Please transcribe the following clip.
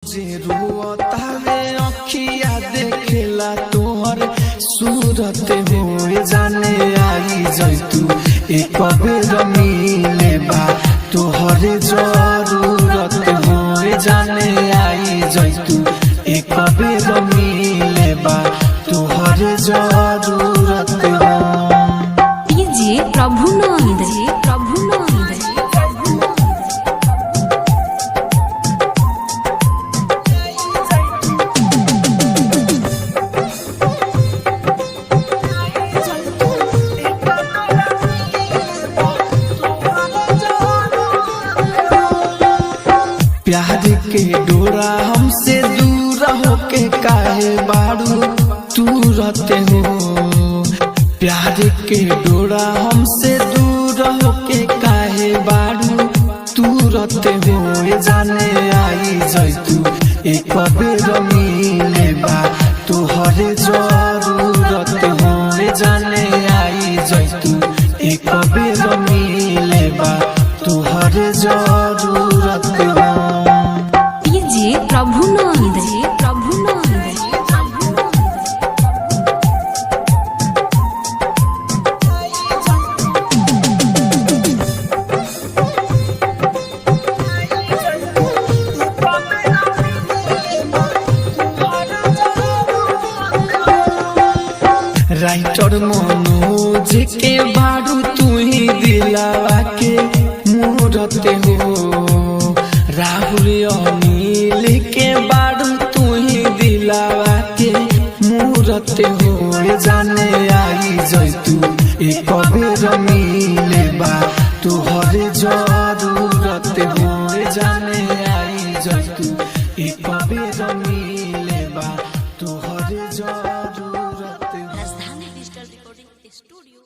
जे रोतावे अखिया देखेला तोहर सूरत हो जाने आई जैतू एक बेर मिले बा तोहर जरूरत हो जाने आई जैतू एक बेर मिले बा तोहर जरूरत हो। जी प्रभु नंद प्यार के डोरा हमसे दूर होके काहे बारू तू रहते हो। प्यार के डोरा हमसे दूर होके काहे बारू तू रहते हो जाने आई जैतू एक बेर मिले बा तोहर जरूरत हो जाने आई जैतू एक बेर मिले बा तोहर जरूरत हो। प्रभु नंद राइटर मनोज के बारू तू ही दिलावा के मूरते हो। राहुल अनिल के बारू तू ही दिलावा के मूरते हो जाने आई जैतू एक बेर मिले बा तोहर जरूरत हो जाने आई जैतू एक बेर मिले बा तोहर जरूरत। राजधानी डिजिटल रिकॉर्डिंग स्टूडियो।